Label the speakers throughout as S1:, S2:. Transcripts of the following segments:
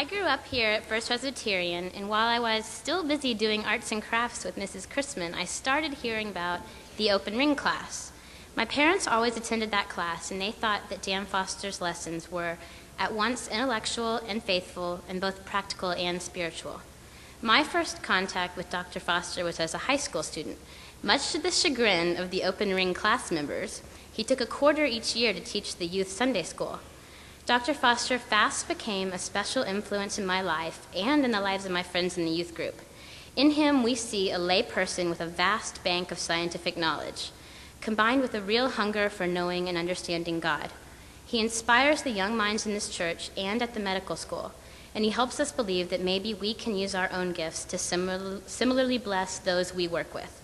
S1: I grew up here at First Presbyterian, and while I was still busy doing arts and crafts with Mrs. Chrisman, I started hearing about the open ring class. My parents always attended that class, and they thought that Dan Foster's lessons were at once intellectual and faithful, and both practical and spiritual. My first contact with Dr. Foster was as a high school student. Much to the chagrin of the open ring class members, he took a quarter each year to teach the youth Sunday school. Dr. Foster fast became a special influence in my life and in the lives of my friends in the youth group. In him, we see a lay person with a vast bank of scientific knowledge, combined with a real hunger for knowing and understanding God. He inspires the young minds in this church and at the medical school, and he helps us believe that maybe we can use our own gifts to similarly bless those we work with.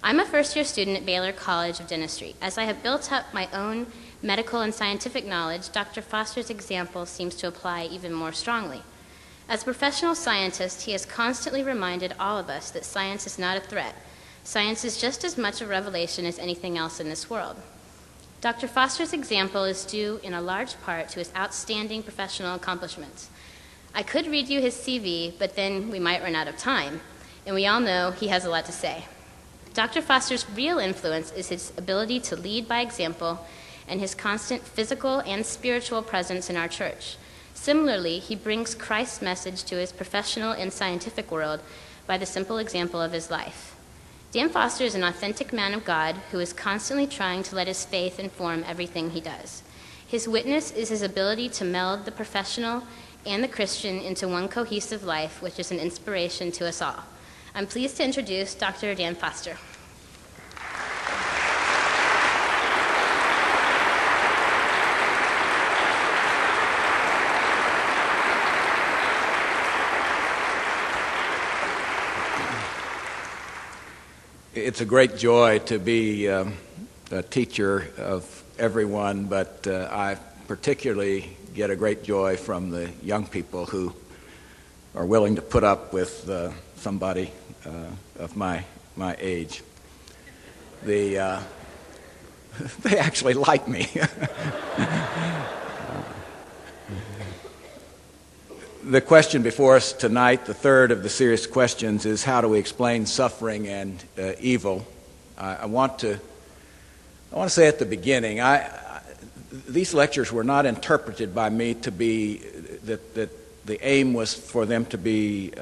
S1: I'm a first-year student at Baylor College of Dentistry. As I have built up my own medical and scientific knowledge, Dr. Foster's example seems to apply even more strongly. As a professional scientist, he has constantly reminded all of us that science is not a threat. Science is just as much a revelation as anything else in this world. Dr. Foster's example is due in a large part to his outstanding professional accomplishments. I could read you his CV, but then we might run out of time, and we all know he has a lot to say. Dr. Foster's real influence is his ability to lead by example and his constant physical and spiritual presence in our church. Similarly, he brings Christ's message to his professional and scientific world by the simple example of his life. Dan Foster is an authentic man of God who is constantly trying to let his faith inform everything he does. His witness is his ability to meld the professional and the Christian into one cohesive life, which is an inspiration to us all. I'm pleased to introduce Dr. Dan Foster.
S2: It's a great joy to be a teacher of everyone, but I particularly get a great joy from the young people who are willing to put up with somebody of my age. They actually like me. The question before us tonight, the third of the series of questions, is how do we explain suffering and evil? I want to say at the beginning, these lectures were not interpreted by me to be that the aim was for them to be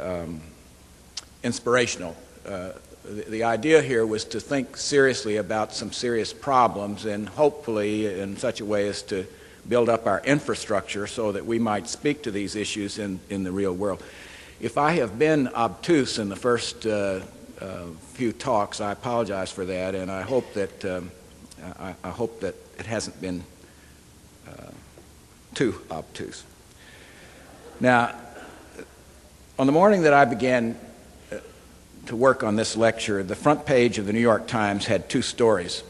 S2: inspirational. The idea here was to think seriously about some serious problems, and hopefully in such a way as to build up our infrastructure so that we might speak to these issues in the real world. If I have been obtuse in the first few talks, I apologize for that, and I hope that it hasn't been too obtuse. Now, on the morning that I began to work on this lecture, the front page of the New York Times had two stories.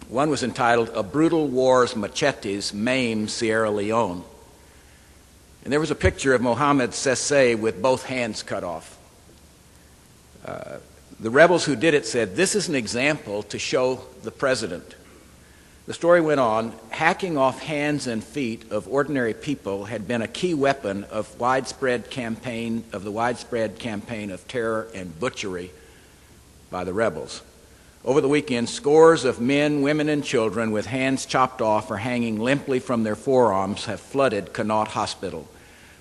S2: One was entitled, "A Brutal War's Machetes Maim Sierra Leone." And there was a picture of Mohammed Sesay with both hands cut off. The rebels who did it said, "This is an example to show the president." The story went on, hacking off hands and feet of ordinary people had been a key weapon of the widespread campaign of terror and butchery by the rebels. Over the weekend, scores of men, women, and children with hands chopped off or hanging limply from their forearms have flooded Connaught Hospital.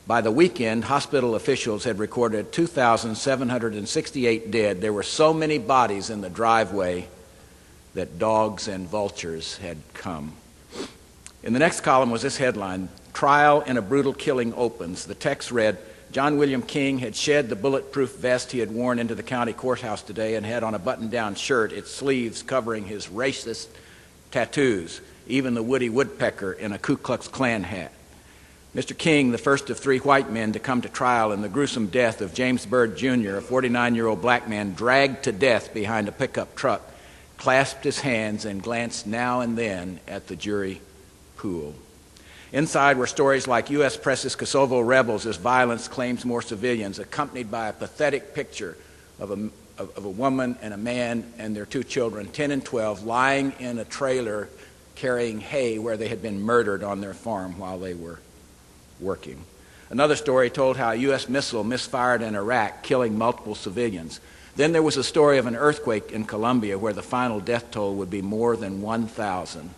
S2: By the weekend, hospital officials had recorded 2,768 dead. There were so many bodies in the driveway that dogs and vultures had come. In the next column was this headline, "Trial in a Brutal Killing Opens." The text read, John William King had shed the bulletproof vest he had worn into the county courthouse today and had on a button-down shirt, its sleeves covering his racist tattoos, even the Woody Woodpecker in a Ku Klux Klan hat. Mr. King, the first of three white men to come to trial in the gruesome death of James Byrd Jr., a 49-year-old black man dragged to death behind a pickup truck, clasped his hands and glanced now and then at the jury pool. Inside were stories like U.S. Press's Kosovo rebels as violence claims more civilians, accompanied by a pathetic picture of a woman and a man and their two children, 10 and 12, lying in a trailer carrying hay where they had been murdered on their farm while they were working. Another story told how a U.S. missile misfired in Iraq, killing multiple civilians. Then there was a story of an earthquake in Colombia where the final death toll would be more than 1,000.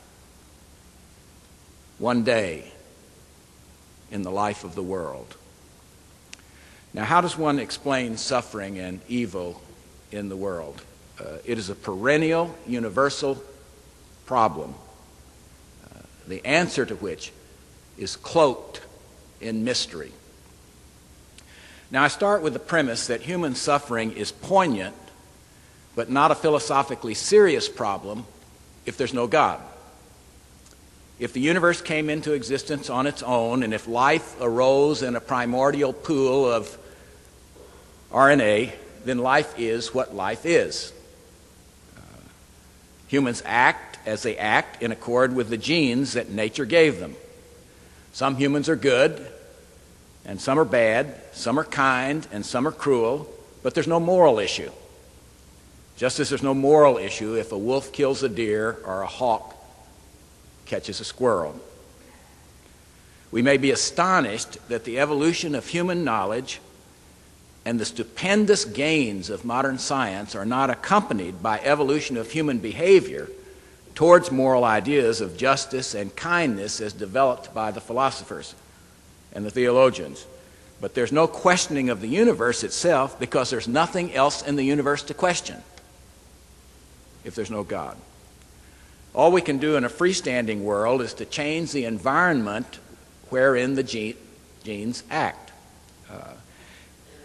S2: One day in the life of the world. Now, how does one explain suffering and evil in the world? It is a perennial, universal problem, the answer to which is cloaked in mystery. Now, I start with the premise that human suffering is poignant, but not a philosophically serious problem if there's no God. If the universe came into existence on its own, and if life arose in a primordial pool of RNA, then life is what life is. Humans act as they act in accord with the genes that nature gave them. Some humans are good, and some are bad, some are kind, and some are cruel, but there's no moral issue. Just as there's no moral issue if a wolf kills a deer or a hawk catches a squirrel. We may be astonished that the evolution of human knowledge and the stupendous gains of modern science are not accompanied by evolution of human behavior towards moral ideas of justice and kindness as developed by the philosophers and the theologians. But there's no questioning of the universe itself because there's nothing else in the universe to question if there's no God. All we can do in a freestanding world is to change the environment wherein the genes act.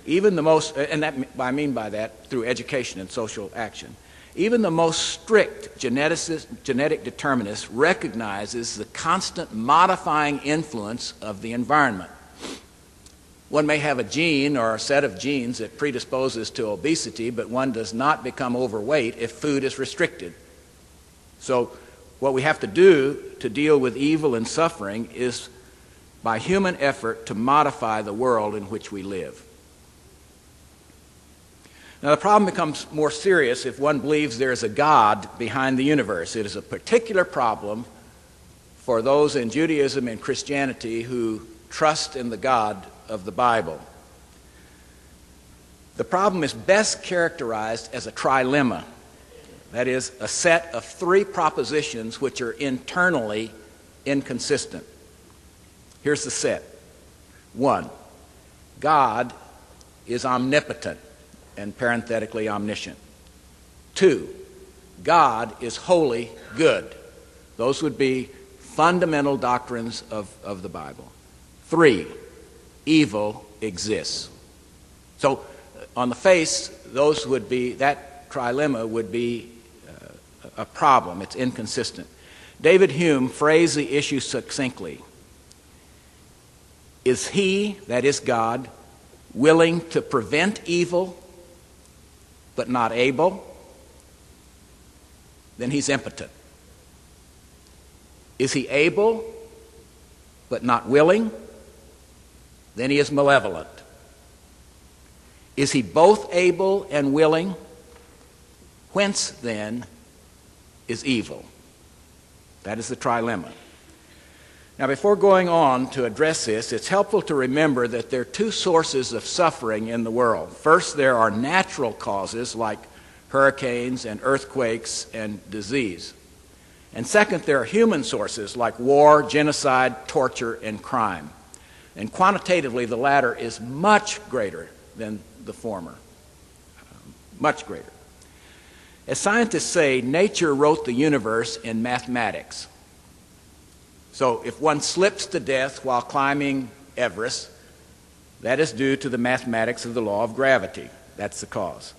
S2: Even the most, and that I mean by that through education and social action, even the most strict genetic determinist recognizes the constant modifying influence of the environment. One may have a gene or a set of genes that predisposes to obesity, but one does not become overweight if food is restricted. So what we have to do to deal with evil and suffering is by human effort to modify the world in which we live. Now, the problem becomes more serious if one believes there is a God behind the universe. It is a particular problem for those in Judaism and Christianity who trust in the God of the Bible. The problem is best characterized as a trilemma. That is, a set of three propositions which are internally inconsistent. Here's the set. 1, God is omnipotent and parenthetically omniscient. 2, God is wholly good. Those would be fundamental doctrines of the Bible. 3, evil exists. So on the face, those would be, that trilemma would be a problem. It's inconsistent. David Hume phrased the issue succinctly. Is he, that is God, willing to prevent evil but not able? Then he's impotent. Is he able but not willing? Then he is malevolent. Is he both able and willing? Whence, then, is evil? That is the trilemma. Now, before going on to address this, it's helpful to remember that there are two sources of suffering in the world. First, there are natural causes like hurricanes and earthquakes and disease. And second, there are human sources like war, genocide, torture, and crime. And quantitatively, the latter is much greater than the former. Much greater. As scientists say, nature wrote the universe in mathematics. So if one slips to death while climbing Everest, that is due to the mathematics of the law of gravity. That's the cause.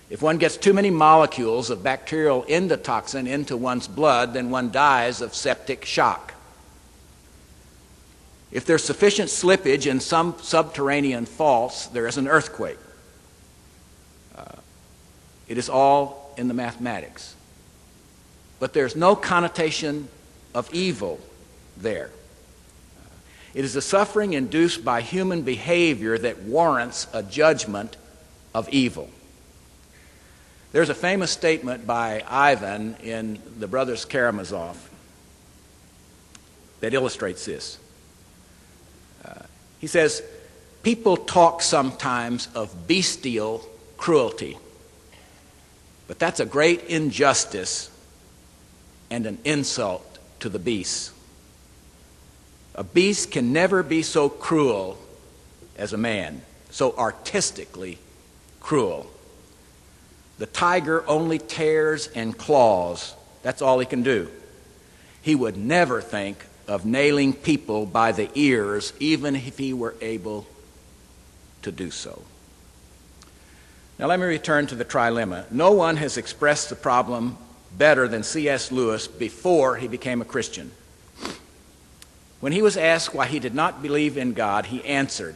S2: If one gets too many molecules of bacterial endotoxin into one's blood, then one dies of septic shock. If there's sufficient slippage in some subterranean faults, there is an earthquake. It is all in the mathematics. But there's no connotation of evil there. It is the suffering induced by human behavior that warrants a judgment of evil. There's a famous statement by Ivan in the Brothers Karamazov that illustrates this. He says, people talk sometimes of bestial cruelty, but that's a great injustice and an insult to the beasts. A beast can never be so cruel as a man, so artistically cruel. The tiger only tears and claws. That's all he can do. He would never think of nailing people by the ears, even if he were able to do so. Now let me return to the trilemma. No one has expressed the problem better than C.S. Lewis before he became a Christian. When he was asked why he did not believe in God, he answered,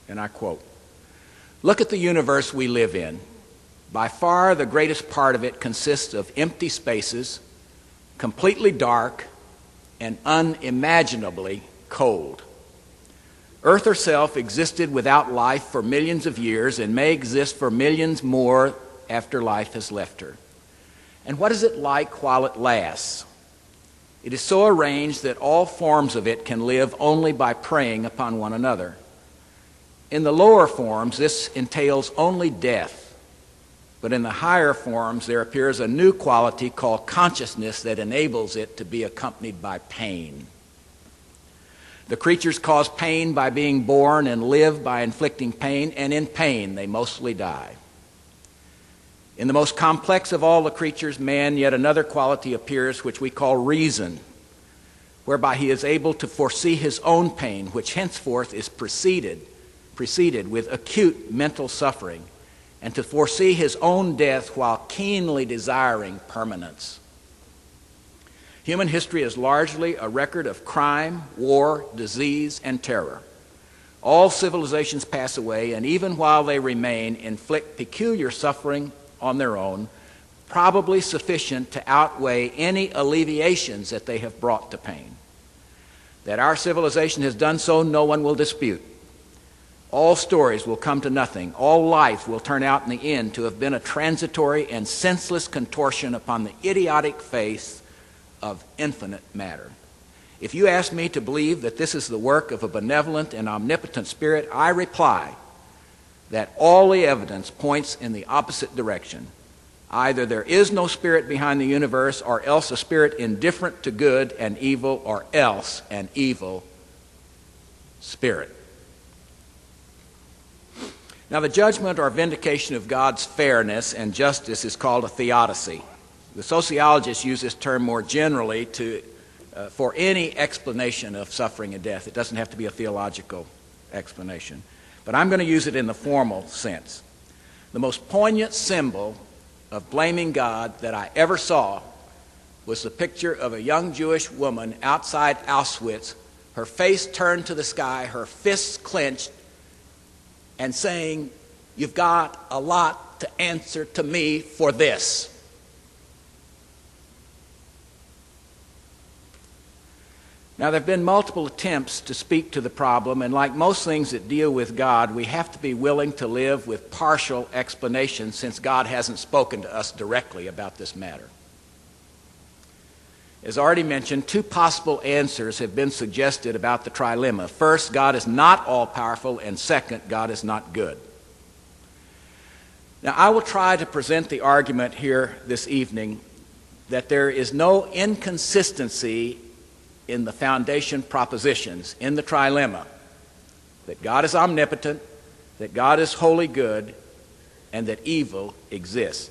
S2: and I quote, "Look at the universe we live in. By far the greatest part of it consists of empty spaces, completely dark, and unimaginably cold. Earth herself existed without life for millions of years and may exist for millions more after life has left her. And what is it like while it lasts? It is so arranged that all forms of it can live only by preying upon one another. In the lower forms, this entails only death. But in the higher forms, there appears a new quality called consciousness that enables it to be accompanied by pain. The creatures cause pain by being born and live by inflicting pain, and in pain they mostly die. In the most complex of all the creatures, man, yet another quality appears which we call reason, whereby he is able to foresee his own pain, which henceforth is preceded with acute mental suffering, and to foresee his own death while keenly desiring permanence. Human history is largely a record of crime, war, disease, and terror. All civilizations pass away, and even while they remain, inflict peculiar suffering on their own, probably sufficient to outweigh any alleviations that they have brought to pain. That our civilization has done so, no one will dispute. All stories will come to nothing. All life will turn out in the end to have been a transitory and senseless contortion upon the idiotic face of infinite matter. If you ask me to believe that this is the work of a benevolent and omnipotent spirit, I reply that all the evidence points in the opposite direction. Either there is no spirit behind the universe, or else a spirit indifferent to good and evil, or else an evil spirit. Now, the judgment or vindication of God's fairness and justice is called a theodicy. The sociologists use this term more generally for any explanation of suffering and death. It doesn't have to be a theological explanation. But I'm going to use it in the formal sense. The most poignant symbol of blaming God that I ever saw was the picture of a young Jewish woman outside Auschwitz, her face turned to the sky, her fists clenched, and saying, "You've got a lot to answer to me for this." Now, there have been multiple attempts to speak to the problem, and like most things that deal with God, we have to be willing to live with partial explanations since God hasn't spoken to us directly about this matter. As already mentioned, two possible answers have been suggested about the trilemma. First, God is not all-powerful, and second, God is not good. Now, I will try to present the argument here this evening that there is no inconsistency in the foundation propositions in the trilemma, that God is omnipotent, that God is wholly good, and that evil exists.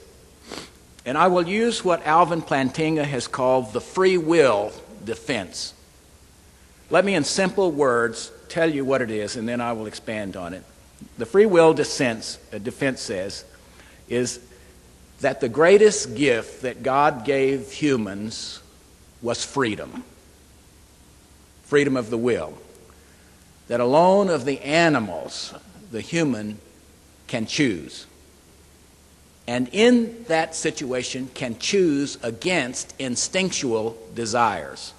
S2: And I will use what Alvin Plantinga has called the free will defense. Let me in simple words tell you what it is, and then I will expand on it. The free will defense says is that the greatest gift that God gave humans was freedom. Freedom of the will. That alone of the animals, the human can choose. And in that situation can choose against instinctual desires.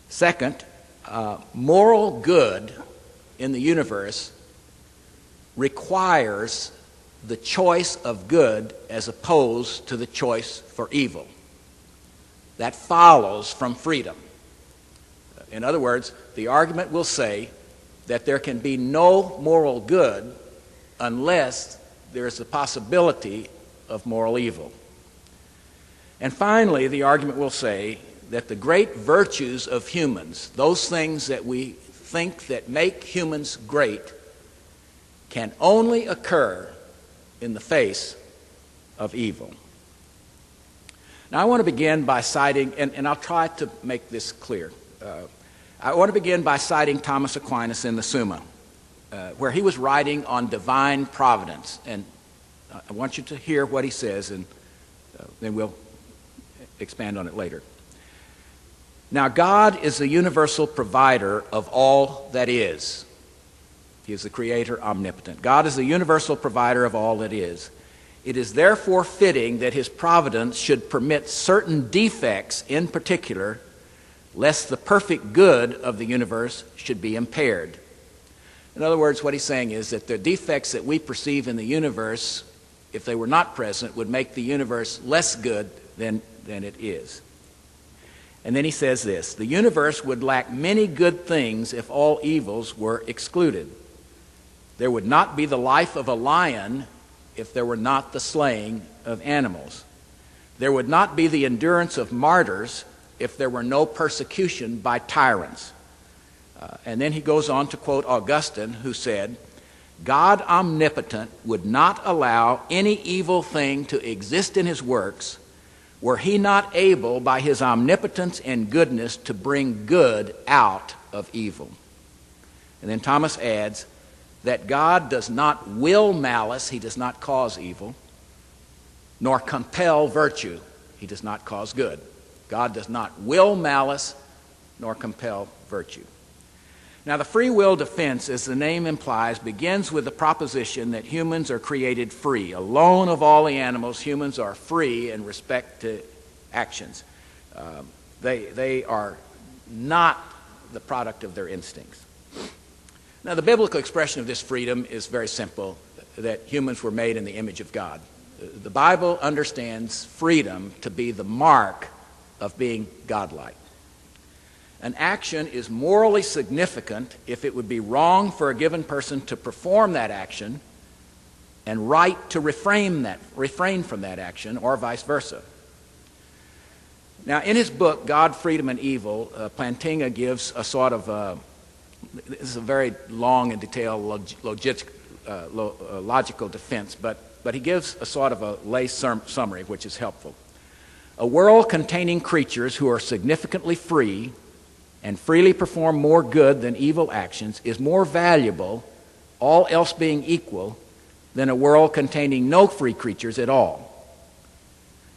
S2: Second, moral good in the universe requires the choice of good as opposed to the choice for evil. That follows from freedom. In other words, the argument will say that there can be no moral good unless there is the possibility of moral evil. And finally, the argument will say that the great virtues of humans, those things that we think that make humans great, can only occur in the face of evil. Now, I want to begin by citing, and I'll try to make this clear. I want to begin by citing Thomas Aquinas in the Summa, where he was writing on divine providence. And I want you to hear what he says, and then we'll expand on it later. Now, God is the universal provider of all that is. He is the creator, omnipotent. God is the universal provider of all that is. It is therefore fitting that his providence should permit certain defects in particular, lest the perfect good of the universe should be impaired. In other words, what he's saying is that the defects that we perceive in the universe, if they were not present, would make the universe less good than it is. And then he says this: the universe would lack many good things if all evils were excluded. There would not be the life of a lion if there were not the slaying of animals. There would not be the endurance of martyrs if there were no persecution by tyrants. And then he goes on to quote Augustine, who said, God omnipotent would not allow any evil thing to exist in his works were he not able by his omnipotence and goodness to bring good out of evil. And then Thomas adds that God does not will malice, he does not cause evil, nor compel virtue, he does not cause good. God does not will malice nor compel virtue. Now, the free will defense, as the name implies, begins with the proposition that humans are created free. Alone of all the animals, humans are free in respect to actions. They are not the product of their instincts. Now, the biblical expression of this freedom is very simple, that humans were made in the image of God. The Bible understands freedom to be the mark of being godlike. An action is morally significant if it would be wrong for a given person to perform that action and right to refrain from that action, or vice versa. Now, in his book, God, Freedom, and Evil, Plantinga gives a sort of, this is a very long and detailed logical defense, but he gives a sort of a lay summary, which is helpful. A world containing creatures who are significantly free and freely perform more good than evil actions is more valuable, all else being equal, than a world containing no free creatures at all.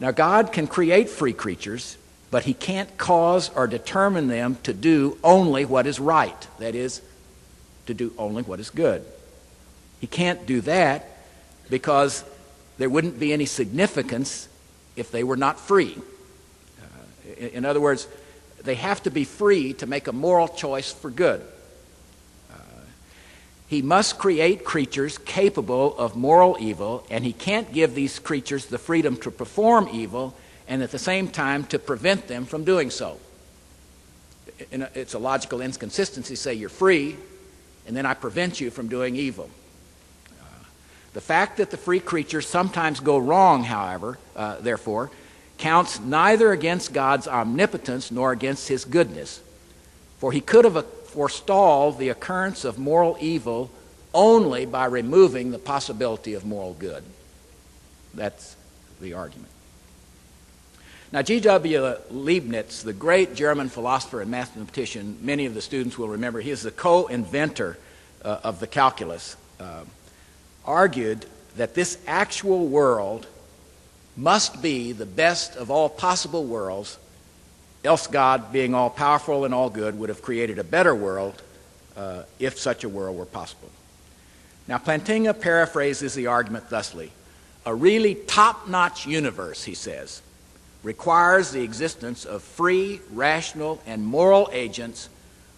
S2: Now, God can create free creatures, but he can't cause or determine them to do only what is right, that is, to do only what is good. He can't do that because there wouldn't be any significance if they were not free. In other words, they have to be free to make a moral choice for good. He must create creatures capable of moral evil, and he can't give these creatures the freedom to perform evil and at the same time to prevent them from doing so. It's a logical inconsistency to say you're free, and then I prevent you from doing evil. The fact that the free creatures sometimes go wrong, however, therefore, counts neither against God's omnipotence nor against his goodness. For he could have forestalled the occurrence of moral evil only by removing the possibility of moral good. That's the argument. Now, G.W. Leibniz, the great German philosopher and mathematician, many of the students will remember, he is the co-inventor of the calculus, argued that this actual world must be the best of all possible worlds, else God, being all-powerful and all-good, would have created a better world if such a world were possible. Now, Plantinga paraphrases the argument thusly: a really top-notch universe, he says, requires the existence of free, rational, and moral agents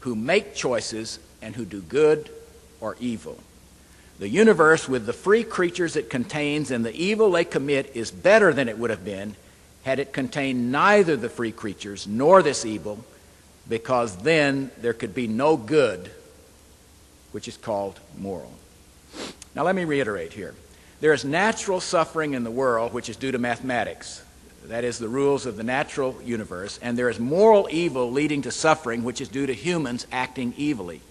S2: who make choices and who do good or evil. The universe with the free creatures it contains and the evil they commit is better than it would have been had it contained neither the free creatures nor this evil, because then there could be no good, which is called moral. Now let me reiterate here. There is natural suffering in the world which is due to mathematics. That is the rules of the natural universe. And there is moral evil leading to suffering which is due to humans acting evilly.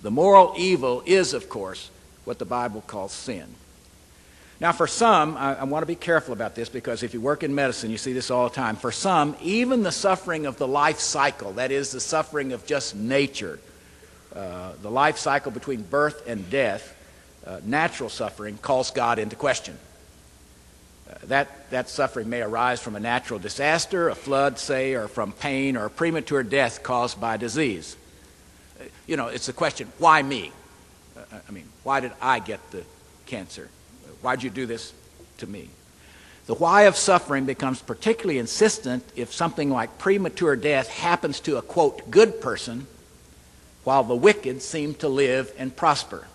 S2: The moral evil is, of course, what the Bible calls sin. Now for some, I want to be careful about this because if you work in medicine, you see this all the time. For some, even the suffering of the life cycle, that is the suffering of just nature, the life cycle between birth and death, natural suffering, calls God into question. That suffering may arise from a natural disaster, a flood, say, or from pain or premature death caused by disease. It's the question, why me? Why did I get the cancer? Why'd you do this to me? The why of suffering becomes particularly insistent if something like premature death happens to a, quote, good person, while the wicked seem to live and prosper.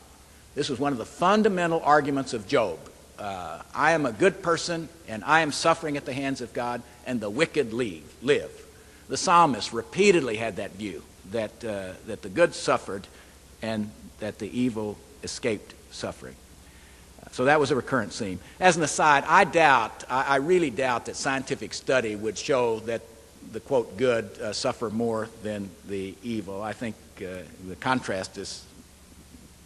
S2: This was one of the fundamental arguments of Job. I am a good person, and I am suffering at the hands of God, and the wicked live. The psalmist repeatedly had that view, that the good suffered and that the evil escaped suffering. So that was a recurrent theme. As an aside, I really doubt that scientific study would show that the, quote, good suffer more than the evil. I think the contrast is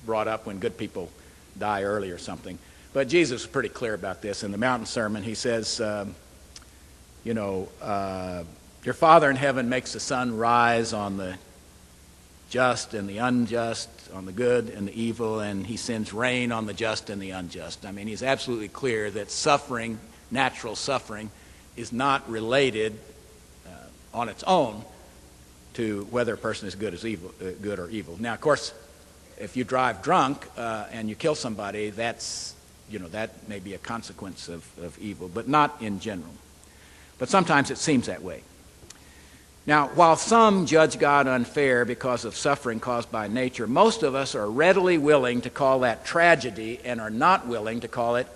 S2: brought up when good people die early or something. But Jesus was pretty clear about this. In the Mountain Sermon, he says, your Father in heaven makes the sun rise on the just and the unjust, on the good and the evil, and he sends rain on the just and the unjust. He's absolutely clear that suffering, natural suffering, is not related on its own to whether a person is good or evil. Now, of course, if you drive drunk and you kill somebody, that may be a consequence of evil, but not in general. But sometimes it seems that way. Now, while some judge God unfair because of suffering caused by nature, most of us are readily willing to call that tragedy and are not willing to call it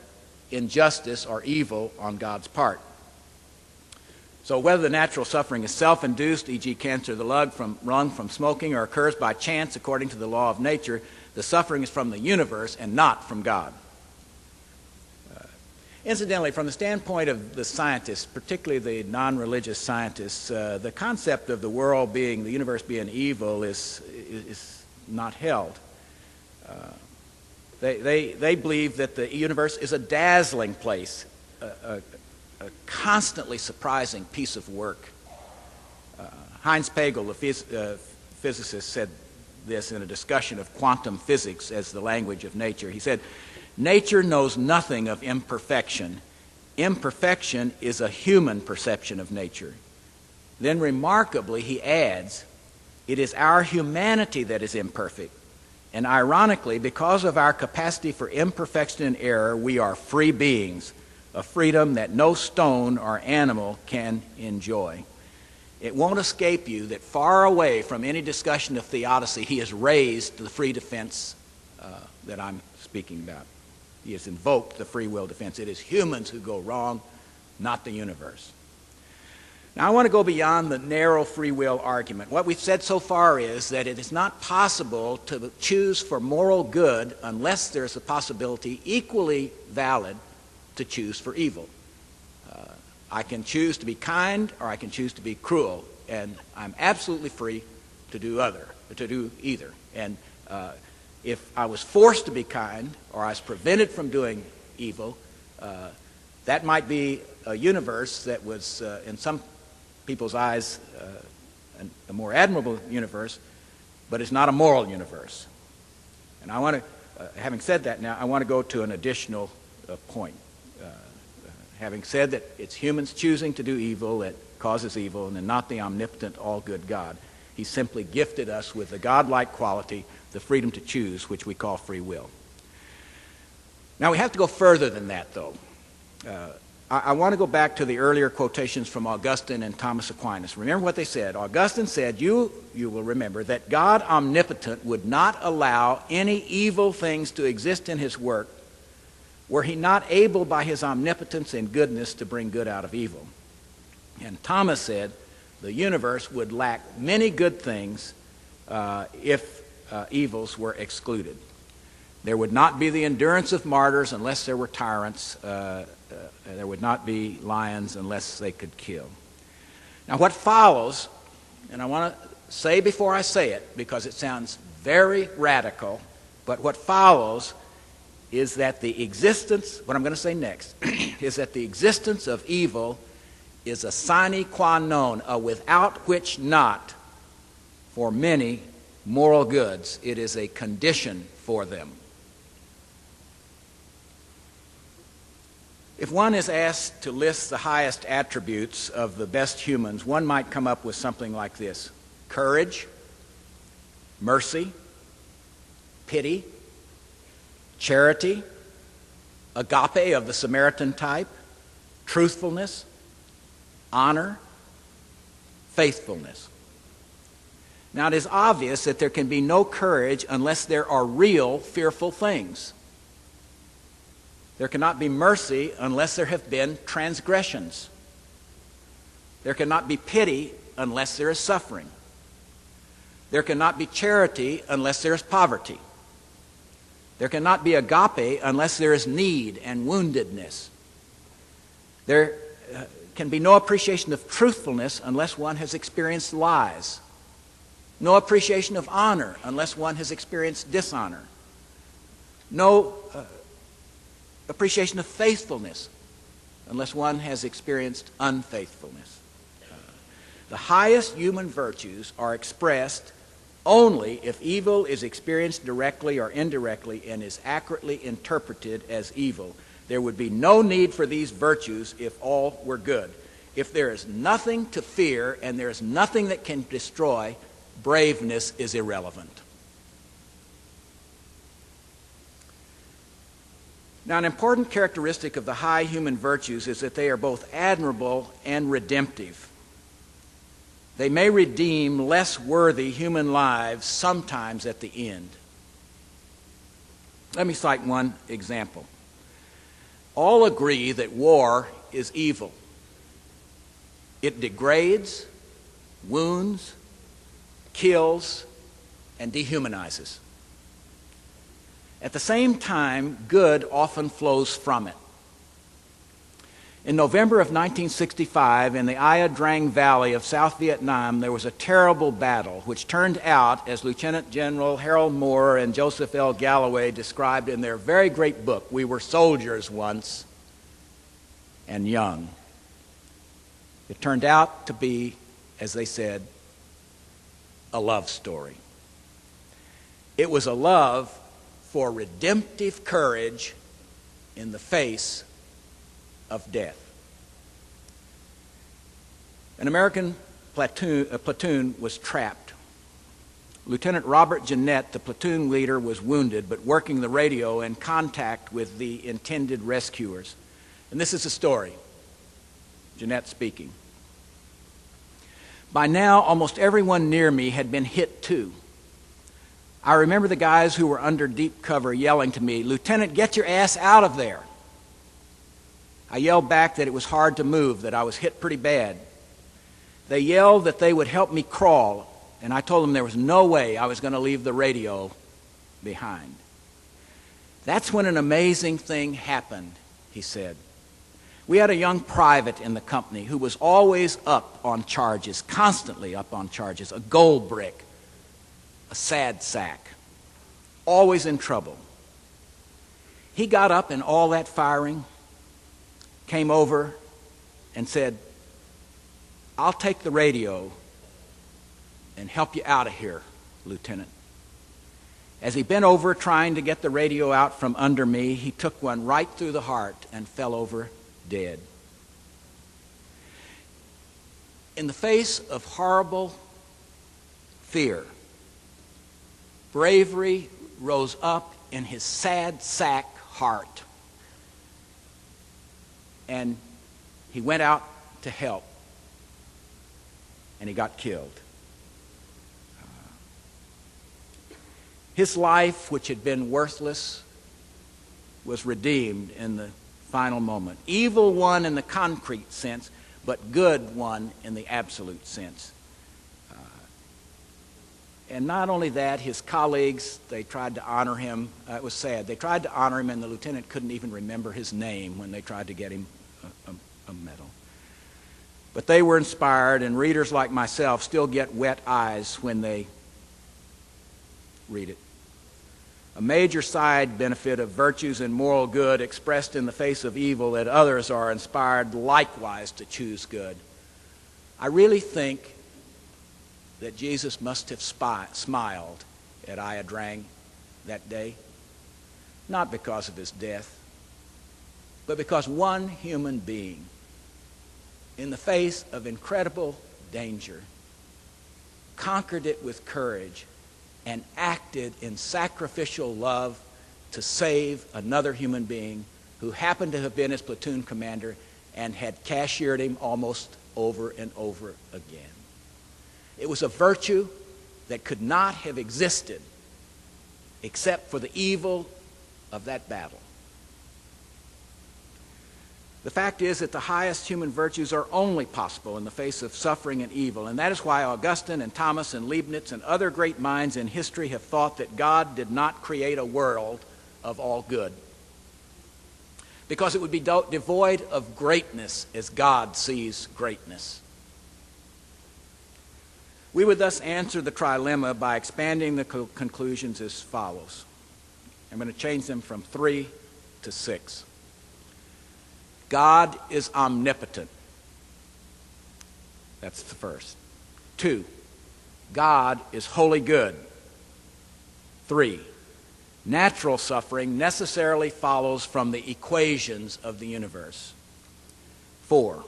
S2: injustice or evil on God's part. So whether the natural suffering is self-induced, e.g. cancer of the lung from smoking, or occurs by chance according to the law of nature, the suffering is from the universe and not from God. Incidentally, from the standpoint of the scientists, particularly the non-religious scientists, the concept of the world being, the universe being evil is not held. They believe that the universe is a dazzling place, a constantly surprising piece of work. Heinz Pagel, the physicist, said this in a discussion of quantum physics as the language of nature. He said, "Nature knows nothing of imperfection. Imperfection is a human perception of nature." Then remarkably, he adds, "It is our humanity that is imperfect. And ironically, because of our capacity for imperfection and error, we are free beings, a freedom that no stone or animal can enjoy." It won't escape you that far away from any discussion of theodicy, he has raised the free defense that I'm speaking about. He has invoked the free will defense. It is humans who go wrong, not the universe. Now, I want to go beyond the narrow free will argument. What we've said so far is that it is not possible to choose for moral good unless there's a possibility equally valid to choose for evil. I can choose to be kind or I can choose to be cruel, and I'm absolutely free to do either. And if I was forced to be kind or I was prevented from doing evil, that might be a universe that was, in some people's eyes, a more admirable universe, but it's not a moral universe. And I want to, having said that now, I want to go to an additional point. Having said that it's humans choosing to do evil that causes evil and not the omnipotent, all-good God, he simply gifted us with the godlike quality, the freedom to choose, which we call free will. Now, we have to go further than that, though. I want to go back to the earlier quotations from Augustine and Thomas Aquinas. Remember what they said. Augustine said, you will remember, that God omnipotent would not allow any evil things to exist in his work were he not able by his omnipotence and goodness to bring good out of evil. And Thomas said, the universe would lack many good things if evils were excluded. There would not be the endurance of martyrs unless there were tyrants. There would not be lions unless they could kill. Now what follows, and I want to say before I say it because it sounds very radical, but what follows is that the existence, what I'm going to say next, is that the existence of evil is a sine qua non, a without which not for many moral goods. It is a condition for them. If one is asked to list the highest attributes of the best humans, one might come up with something like this: courage, mercy, pity, charity, agape of the Samaritan type, truthfulness, honor, faithfulness. Now, it is obvious that there can be no courage unless there are real fearful things. There cannot be mercy unless there have been transgressions. There cannot be pity unless there is suffering. There cannot be charity unless there is poverty. There cannot be agape unless there is need and woundedness. There can be no appreciation of truthfulness unless one has experienced lies. No appreciation of honor unless one has experienced dishonor. No appreciation of faithfulness unless one has experienced unfaithfulness. The highest human virtues are expressed only if evil is experienced directly or indirectly and is accurately interpreted as evil. There would be no need for these virtues if all were good. If there is nothing to fear and there is nothing that can destroy, braveness is irrelevant. Now, an important characteristic of the high human virtues is that they are both admirable and redemptive. They may redeem less worthy human lives sometimes at the end. Let me cite one example. All agree that war is evil. It degrades, wounds, kills, and dehumanizes. At the same time, good often flows from it. In November of 1965, in the Ia Drang Valley of South Vietnam, there was a terrible battle, which turned out, as Lieutenant General Harold Moore and Joseph L. Galloway described in their very great book, We Were Soldiers Once and Young. It turned out to be, as they said, a love story. It was a love for redemptive courage in the face of death. An American platoon was trapped. Lieutenant Robert Jeanette, the platoon leader, was wounded, but working the radio in contact with the intended rescuers. And this is the story. Jeanette speaking. By now, almost everyone near me had been hit too. I remember the guys who were under deep cover yelling to me, "Lieutenant, get your ass out of there." I yelled back that it was hard to move, that I was hit pretty bad. They yelled that they would help me crawl, and I told them there was no way I was going to leave the radio behind. That's when an amazing thing happened, he said. We had a young private in the company who was always up on charges, constantly up on charges, a gold brick, a sad sack, always in trouble. He got up in all that firing, came over and said, "I'll take the radio and help you out of here, Lieutenant." As he bent over trying to get the radio out from under me, he took one right through the heart and fell over dead. In the face of horrible fear, bravery rose up in his sad sack heart, and he went out to help, and he got killed. His life, which had been worthless, was redeemed in the final moment. Evil won in the concrete sense, but good one in the absolute sense. And not only that, his colleagues, they tried to honor him. It was sad. They tried to honor him, and the lieutenant couldn't even remember his name when they tried to get him a medal. But they were inspired, and readers like myself still get wet eyes when they read it. A major side benefit of virtues and moral good expressed in the face of evil, that others are inspired likewise to choose good. I really think that Jesus must have smiled at Ia Drang that day, not because of his death, but because one human being, in the face of incredible danger, conquered it with courage and acted in sacrificial love to save another human being who happened to have been his platoon commander and had cashiered him almost over and over again. It was a virtue that could not have existed except for the evil of that battle. The fact is that the highest human virtues are only possible in the face of suffering and evil, and that is why Augustine and Thomas and Leibniz and other great minds in history have thought that God did not create a world of all good, because it would be devoid of greatness as God sees greatness. We would thus answer the trilemma by expanding the conclusions as follows. I'm going to change them from 3 to 6. God is omnipotent. That's the first. 2, God is wholly good. 3, natural suffering necessarily follows from the equations of the universe. 4,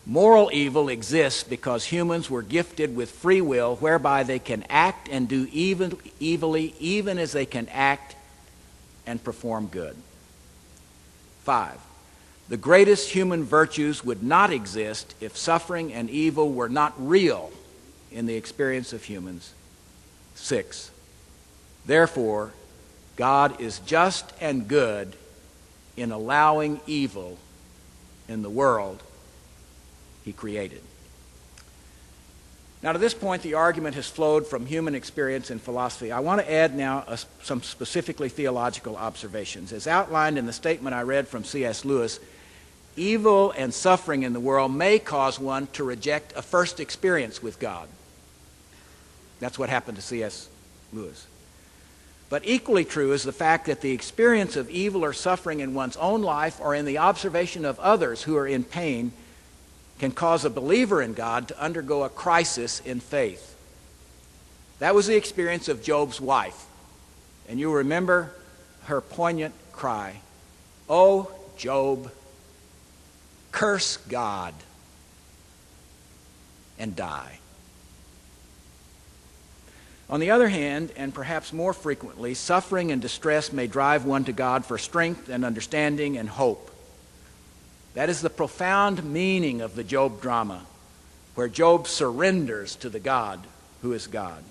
S2: moral evil exists because humans were gifted with free will whereby they can act and do evilly even as they can act and perform good. 5, the greatest human virtues would not exist if suffering and evil were not real in the experience of humans. 6, therefore, God is just and good in allowing evil in the world he created. Now, to this point, the argument has flowed from human experience and philosophy. I want to add now some specifically theological observations. As outlined in the statement I read from C.S. Lewis, evil and suffering in the world may cause one to reject a first experience with God. That's what happened to C.S. Lewis. But equally true is the fact that the experience of evil or suffering in one's own life or in the observation of others who are in pain can cause a believer in God to undergo a crisis in faith. That was the experience of Job's wife. And you remember her poignant cry, "Oh, Job, curse God and die." On the other hand, and perhaps more frequently, suffering and distress may drive one to God for strength and understanding and hope. That is the profound meaning of the Job drama, where Job surrenders to the God who is God.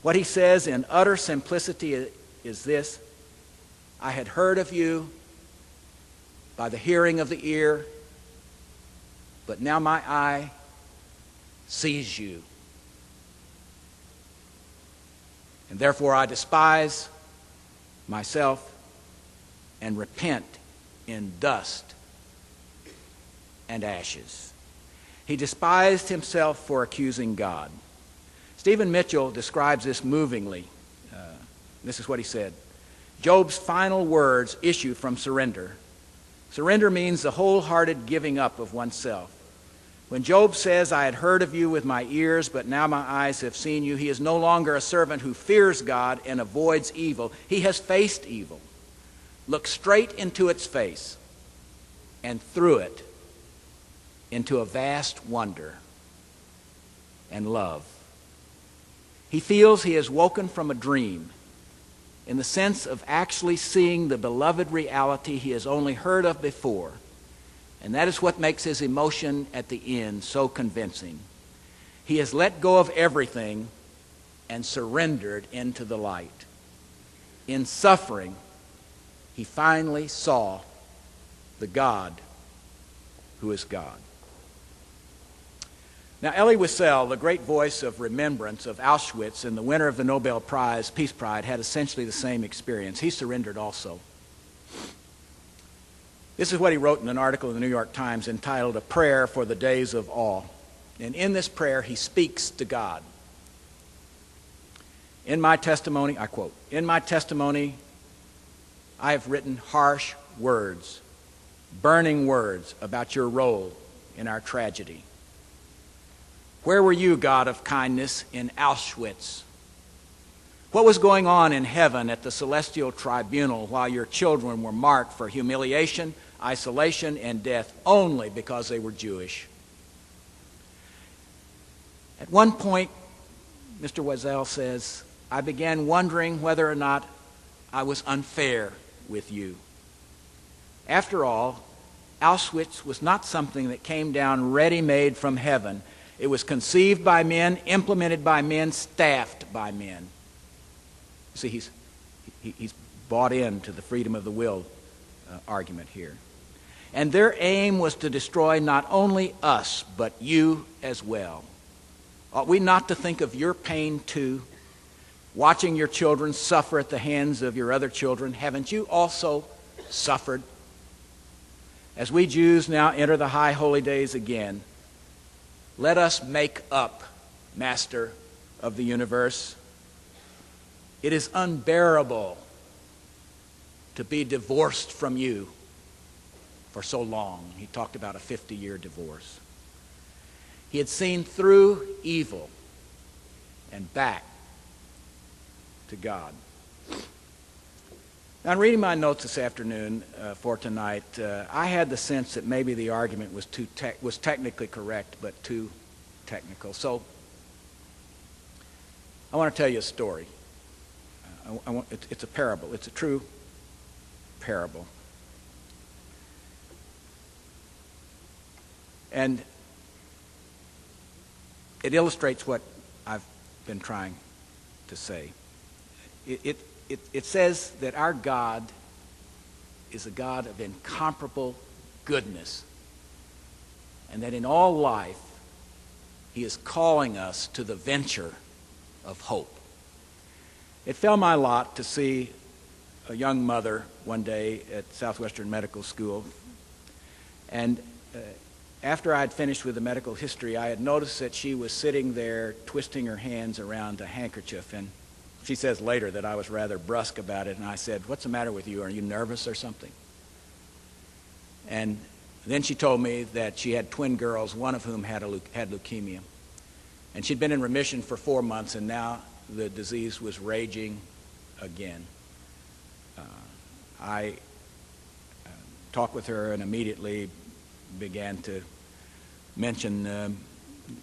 S2: What he says in utter simplicity is this: I had heard of you by the hearing of the ear, but now my eye sees you. And therefore I despise myself and repent in dust and ashes. He despised himself for accusing God. Stephen Mitchell describes this movingly. This is what he said: Job's final words issue from surrender. Surrender means the wholehearted giving up of oneself. When Job says, I had heard of you with my ears, but now my eyes have seen you, he is no longer a servant who fears God and avoids evil. He has faced evil, looked straight into its face, and through it into a vast wonder and love. He feels he has woken from a dream in the sense of actually seeing the beloved reality he has only heard of before. And that is what makes his emotion at the end so convincing. He has let go of everything and surrendered into the light. In suffering, he finally saw the God who is God. Now, Elie Wiesel, the great voice of remembrance of Auschwitz and the winner of the Nobel Prize, Peace Prize, had essentially the same experience. He surrendered also. This is what he wrote in an article in the New York Times entitled A Prayer for the Days of Awe. And in this prayer, he speaks to God. In my testimony, I quote, "In my testimony, I have written harsh words, burning words about your role in our tragedy. Where were you, God of kindness, in Auschwitz? What was going on in heaven at the celestial tribunal while your children were marked for humiliation, isolation, and death only because they were Jewish?" At one point, Mr. Wiesel says, "I began wondering whether or not I was unfair with you. After all, Auschwitz was not something that came down ready-made from heaven. It was conceived by men, implemented by men, staffed by men." See, he's bought into the freedom of the will argument here. "And their aim was to destroy not only us, but you as well. Ought we not to think of your pain too? Watching your children suffer at the hands of your other children, haven't you also suffered? As we Jews now enter the high holy days again, let us make up, Master of the universe. It is unbearable to be divorced from you for so long." He talked about a 50-year divorce. He had seen through evil and back to God. Now, in reading my notes this afternoon for tonight, I had the sense that maybe the argument was technically correct, but too technical. So I want to tell you a story. It's a parable. It's a true parable. And it illustrates what I've been trying to say. It says that our God is a God of incomparable goodness, and that in all life, he is calling us to the venture of hope. It fell my lot to see a young mother one day at Southwestern Medical School, and after I had finished with the medical history, I had noticed that she was sitting there twisting her hands around a handkerchief, and she says later that I was rather brusque about it, and I said, "What's the matter with you? Are you nervous or something?" And then she told me that she had twin girls, one of whom had leukemia. And she'd been in remission for 4 months, and now the disease was raging again. I talked with her and immediately began to mention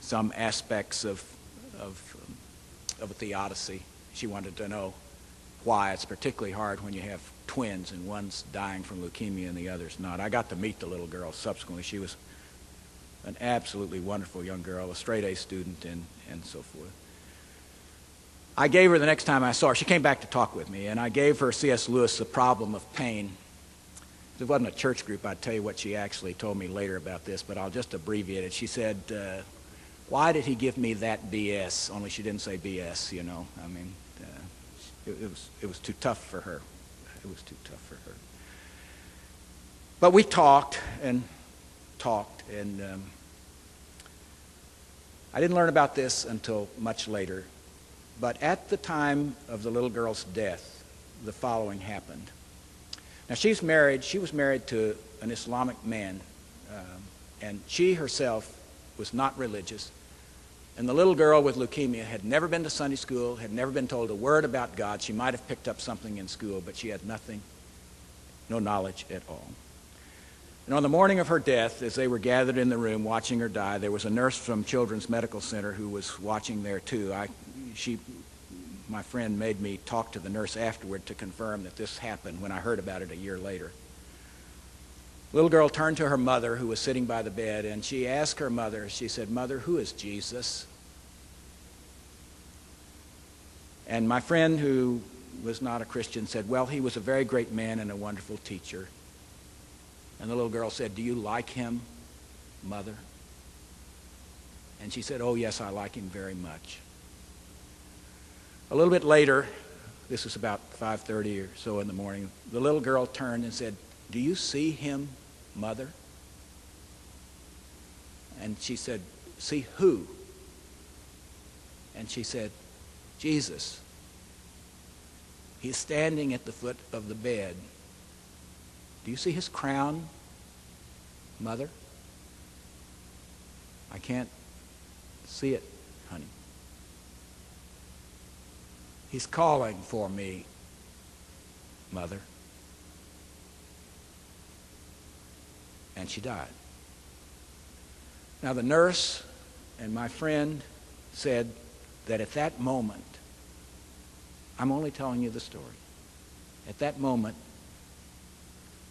S2: some aspects of a theodicy. She wanted to know why it's particularly hard when you have twins and one's dying from leukemia and the other's not. I got to meet the little girl subsequently. She was an absolutely wonderful young girl, a straight-A student, and so forth. I gave her, the next time I saw her, she came back to talk with me, and I gave her C.S. Lewis, The Problem of Pain. If it wasn't a church group, I'd tell you what she actually told me later about this, but I'll just abbreviate it. She said, "Why did he give me that BS?" Only she didn't say BS, you know. I mean, it was too tough for her. It was too tough for her. But we talked, and I didn't learn about this until much later. But at the time of the little girl's death, the following happened. Now, she was married to an Islamic man, and she herself was not religious. And the little girl with leukemia had never been to Sunday school, had never been told a word about God. She might have picked up something in school, but she had nothing, no knowledge at all. And on the morning of her death, as they were gathered in the room watching her die, there was a nurse from Children's Medical Center who was watching there too. My friend made me talk to the nurse afterward to confirm that this happened when I heard about it a year later. The little girl turned to her mother, who was sitting by the bed, and she asked her mother, she said, "Mother, who is Jesus?" And my friend, who was not a Christian, said, "Well, he was a very great man and a wonderful teacher." And the little girl said, "Do you like him, Mother?" And she said, "Oh, yes, I like him very much." A little bit later, this was about 5:30 or so in the morning, the little girl turned and said, "Do you see him, Mother?" And she said, "See who?" And she said, "Jesus. He's standing at the foot of the bed. Do you see his crown, Mother?" "I can't see it, honey." "He's calling for me, Mother." And she died. Now the nurse and my friend said that at that moment, I'm only telling you the story, at that moment,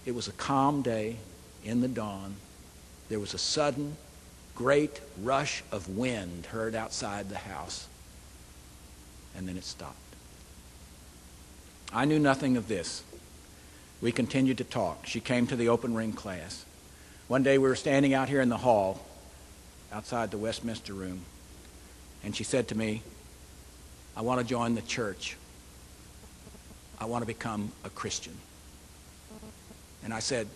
S2: it was a calm day in the dawn. There was a sudden, great rush of wind heard outside the house, and then it stopped. I knew nothing of this. We continued to talk. She came to the open ring class. One day we were standing out here in the hall, outside the Westminster room, and she said to me, "I want to join the church. I want to become a Christian." And I said,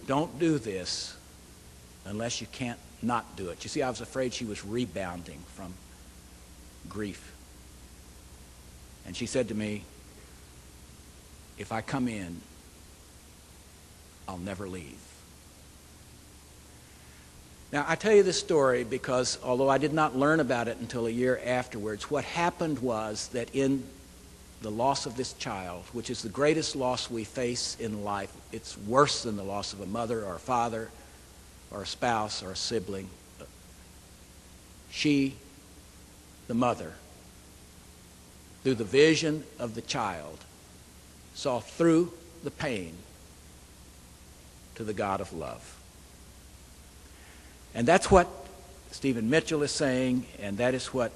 S2: "Don't do this unless you can't not do it." You see, I was afraid she was rebounding from grief. And she said to me, "If I come in, I'll never leave." Now, I tell you this story because although I did not learn about it until a year afterwards, what happened was that in the loss of this child, which is the greatest loss we face in life, it's worse than the loss of a mother or a father or a spouse or a sibling. She, the mother, through the vision of the child, saw through the pain to the God of love. And that's what Stephen Mitchell is saying, and that is what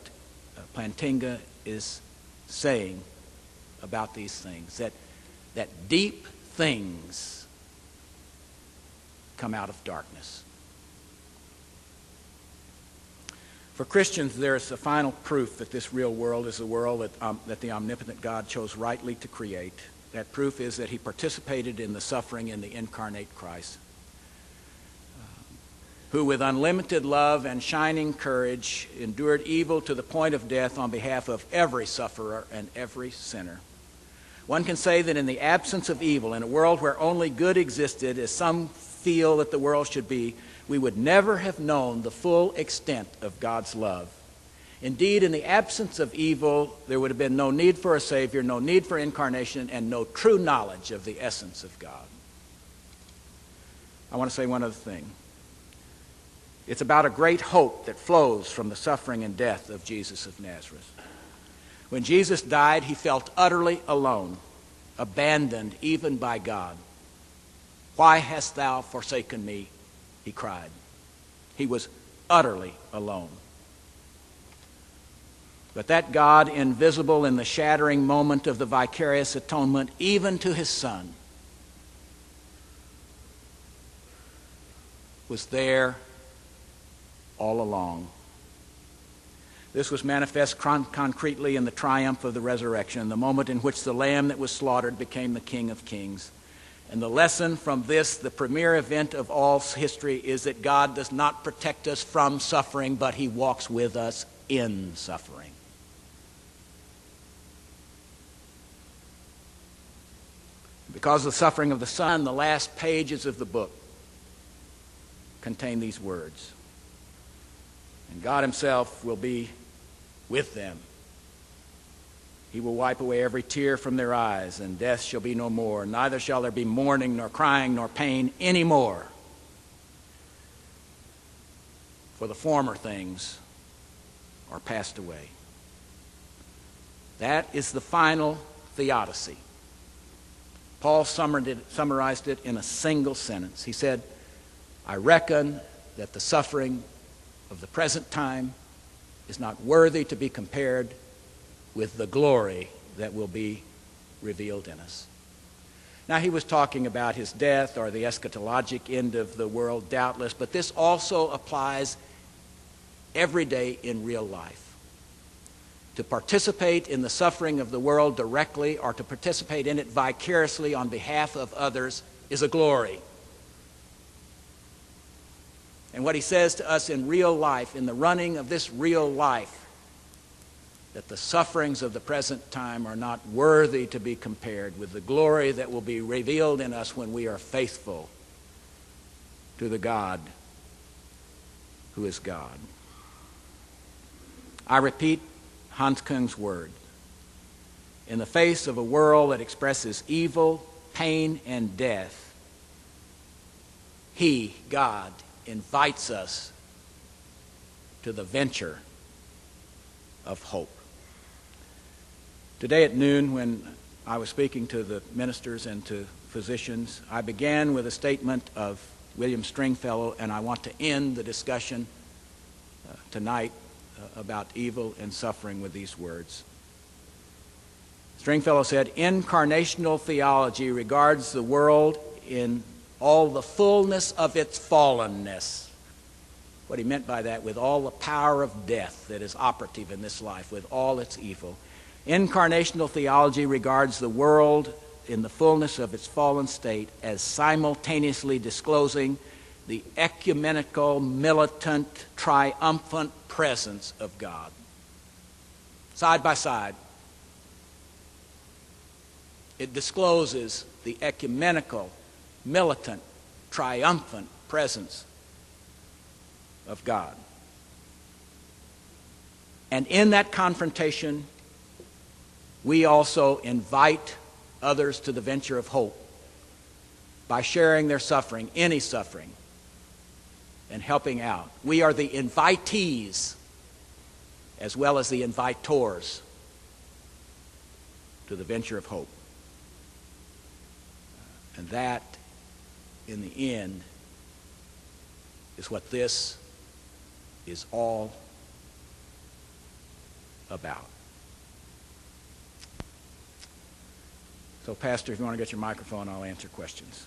S2: Plantinga is saying about these things, that deep things come out of darkness. For Christians, there's a final proof that this real world is a world that the omnipotent God chose rightly to create. That proof is that he participated in the suffering in the incarnate Christ, who with unlimited love and shining courage endured evil to the point of death on behalf of every sufferer and every sinner. One can say that in the absence of evil, in a world where only good existed, as some feel that the world should be, we would never have known the full extent of God's love. Indeed, in the absence of evil, there would have been no need for a Savior, no need for incarnation, and no true knowledge of the essence of God. I want to say one other thing. It's about a great hope that flows from the suffering and death of Jesus of Nazareth. When Jesus died, he felt utterly alone, abandoned even by God. "Why hast thou forsaken me?" he cried. He was utterly alone. But that God, invisible in the shattering moment of the vicarious atonement, even to his Son, was there all along. This was manifest concretely in the triumph of the resurrection, the moment in which the Lamb that was slaughtered became the King of Kings. And the lesson from this, the premier event of all history, is that God does not protect us from suffering, but he walks with us in suffering. Because of the suffering of the Son, the last pages of the book contain these words. And God himself will be with them. He will wipe away every tear from their eyes, and death shall be no more. Neither shall there be mourning, nor crying, nor pain any more. For the former things are passed away. That is the final theodicy. Paul summarized it in a single sentence. He said, "I reckon that the suffering of the present time is not worthy to be compared with the glory that will be revealed in us." Now, he was talking about his death or the eschatologic end of the world, doubtless, but this also applies every day in real life. To participate in the suffering of the world directly or to participate in it vicariously on behalf of others is a glory. And what he says to us in real life, in the running of this real life, that the sufferings of the present time are not worthy to be compared with the glory that will be revealed in us when we are faithful to the God who is God. I repeat Hans Kung's word. In the face of a world that expresses evil, pain, and death, He, God, invites us to the venture of hope. Today at noon, when I was speaking to the ministers and to physicians, I began with a statement of William Stringfellow, and I want to end the discussion tonight about evil and suffering with these words. Stringfellow said, "Incarnational theology regards the world in all the fullness of its fallenness." What he meant by that, with all the power of death that is operative in this life, with all its evil. Incarnational theology regards the world in the fullness of its fallen state as simultaneously disclosing the ecumenical, militant, triumphant presence of God. Side by side, it discloses the ecumenical, militant, triumphant presence of God. And in that confrontation, we also invite others to the venture of hope by sharing their suffering, any suffering, and helping out. We are the invitees as well as the invitors to the venture of hope. And that, in the end, is what this is all about. So, Pastor, if you want to get your microphone, I'll answer questions.